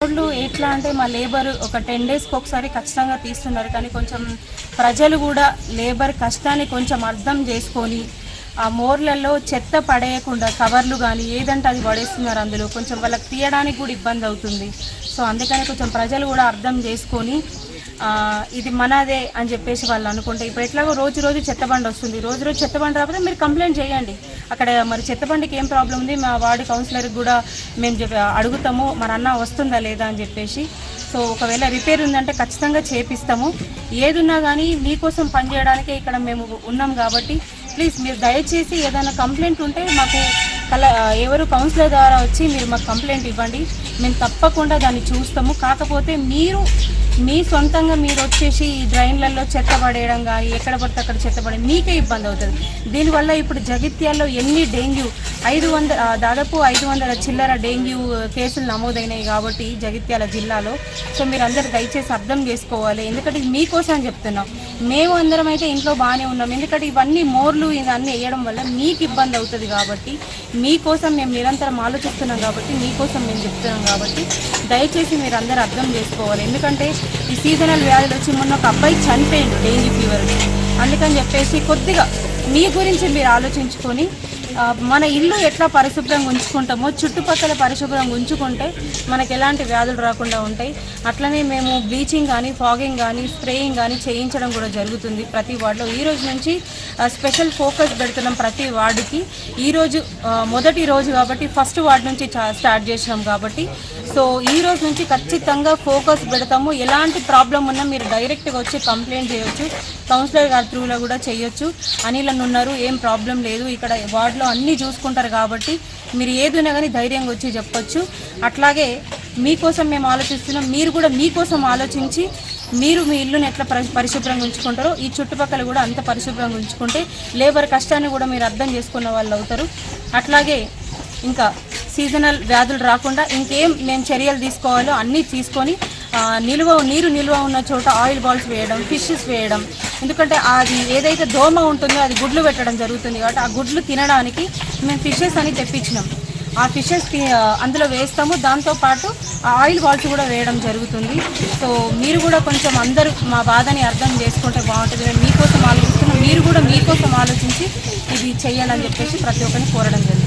రోడ్లు ఎట్లా అంటే మా లేబర్ ఒక 10 డేస్కి ఒకసారి ఖచ్చితంగా తీస్తున్నారు. కానీ కొంచెం ప్రజలు కూడా లేబర్ కష్టాన్ని కొంచెం అర్థం చేసుకొని ఆ మోర్లలో చెత్త పడేయకుండా కవర్లు కానీ ఏదంటే అది పడేస్తున్నారు. అందులో కొంచెం వాళ్ళకి తీయడానికి కూడా ఇబ్బంది అవుతుంది. సో అందుకని కొంచెం ప్రజలు కూడా అర్థం చేసుకొని ఇది మనదే అని చెప్పేసి వాళ్ళు అనుకుంటే, ఇప్పుడు ఎట్లాగో రోజు రోజు చెత్తబండి వస్తుంది, రోజు రోజు చెత్తబండి రాకపోతే మీరు కంప్లైంట్ చేయండి. అక్కడ మరి చెత్తబండికి ఏం ప్రాబ్లం ఉంది, మా వార్డు కౌన్సిలర్కి కూడా మేము అడుగుతాము మరి అన్న వస్తుందా లేదా అని చెప్పేసి. సో ఒకవేళ రిపేర్ ఉందంటే ఖచ్చితంగా చేపిస్తాము. ఏదున్నా కానీ మీకోసం పనిచేయడానికే ఇక్కడ మేము ఉన్నాం కాబట్టి ప్లీజ్ మీరు దయచేసి ఏదైనా కంప్లైంట్ ఉంటే మాకు ఎవరు కౌన్సిలర్ ద్వారా వచ్చి మీరు మాకు కంప్లైంట్ ఇవ్వండి. మేము తప్పకుండా దాన్ని చూస్తాము. కాకపోతే మీరు మీ సొంతంగా మీరు వచ్చేసి ఈ డ్రైన్లలో చెత్త పడేయడం కానీ ఎక్కడ పడితే అక్కడ చెత్త పడేయడం మీకే ఇబ్బంది అవుతుంది. దీనివల్ల ఇప్పుడు జగిత్యాల్లో ఎన్ని డెంగ్యూ దాదాపు 500 చిల్లర డెంగ్యూ కేసులు నమోదైనాయి కాబట్టి జగిత్యాల జిల్లాలో. సో మీరు అందరు దయచేసి అర్థం చేసుకోవాలి. ఎందుకంటే మీకోసం చెప్తున్నాం. మేము అందరం అయితే ఇంట్లో బాగానే ఉన్నాం. ఎందుకంటే ఇవన్నీ మోర్లు ఇవన్నీ వేయడం వల్ల మీకు ఇబ్బంది అవుతుంది కాబట్టి మీకోసం మేము నిరంతరం ఆలోచిస్తున్నాం కాబట్టి మీకోసం మేము చెప్తున్నాం కాబట్టి దయచేసి మీరు అందరూ అర్థం చేసుకోవాలి. ఎందుకంటే ఈ సీజనల్ వ్యాధులు వచ్చి మొన్న ఒక అబ్బాయి చనిపోయిండు డెంగ్యూ ఫీవర్. అందుకని చెప్పేసి కొద్దిగా మీ గురించి మీరు ఆలోచించుకొని మన ఇల్లు ఎట్లా పరిశుభ్రంగా ఉంచుకుంటామో చుట్టుపక్కల పరిశుభ్రంగా ఉంచుకుంటే మనకు ఎలాంటి వ్యాధులు రాకుండా ఉంటాయి. అట్లనే మేము బ్లీచింగ్ కానీ ఫాగింగ్ కానీ స్ప్రేయింగ్ కానీ చేయించడం కూడా జరుగుతుంది ప్రతి వార్డులో. ఈ రోజు నుంచి స్పెషల్ ఫోకస్ పెడుతున్నాం ప్రతి వార్డుకి. ఈరోజు మొదటి రోజు కాబట్టి ఫస్ట్ వార్డు నుంచి స్టార్ట్ చేసినాం కాబట్టి సో ఈ రోజు నుంచి ఖచ్చితంగా ఫోకస్ పెడతాము. ఎలాంటి ప్రాబ్లం ఉన్నా మీరు డైరెక్ట్గా వచ్చి కంప్లైంట్ చేయొచ్చు. కౌన్సిలర్ గారి త్రూలో కూడా చేయొచ్చు. అనిల్ అని ఉన్నారు, ఏం ప్రాబ్లం లేదు, ఇక్కడ వార్డులో అన్నీ చూసుకుంటారు కాబట్టి మీరు ఏదైనా కానీ ధైర్యంగా వచ్చి చెప్పొచ్చు. అట్లాగే మీకోసం మేము ఆలోచిస్తున్నాం. మీరు కూడా మీకోసం ఆలోచించి మీరు మీ ఇల్లుని ఎట్లా పరిశుభ్రంగా ఉంచుకుంటారో ఈ చుట్టుపక్కల కూడా అంత పరిశుభ్రంగా ఉంచుకుంటే లేబర్ కష్టాన్ని కూడా మీరు అర్థం చేసుకున్న వాళ్ళు అవుతారు. అట్లాగే ఇంకా సీజనల్ వ్యాధులు రాకుండా ఇంకేం మేము చర్యలు తీసుకోవాలో అన్నీ తీసుకొని నీరు నిల్వ ఉన్న చోట ఆయిల్ బాల్స్ వేయడం, ఫిషెస్ వేయడం. ఎందుకంటే అది ఏదైతే దోమ ఉంటుందో అది గుడ్లు పెట్టడం జరుగుతుంది కాబట్టి ఆ గుడ్లు తినడానికి మేము ఫిషెస్ అని తెప్పించినాం. ఆ ఫిషెస్ అందులో వేస్తాము. దాంతోపాటు ఆ ఆయిల్ బాల్స్ కూడా వేయడం జరుగుతుంది. సో మీరు కూడా కొంచెం అందరూ మా బాధని అర్థం చేసుకుంటే బాగుంటుంది. మేము మీకోసం ఆలోచిస్తున్నాం, మీరు కూడా మీకోసం ఆలోచించి ఇది చెయ్యండి అని చెప్పేసి ప్రతి ఒక్కరిని కోరడం జరుగుతుంది.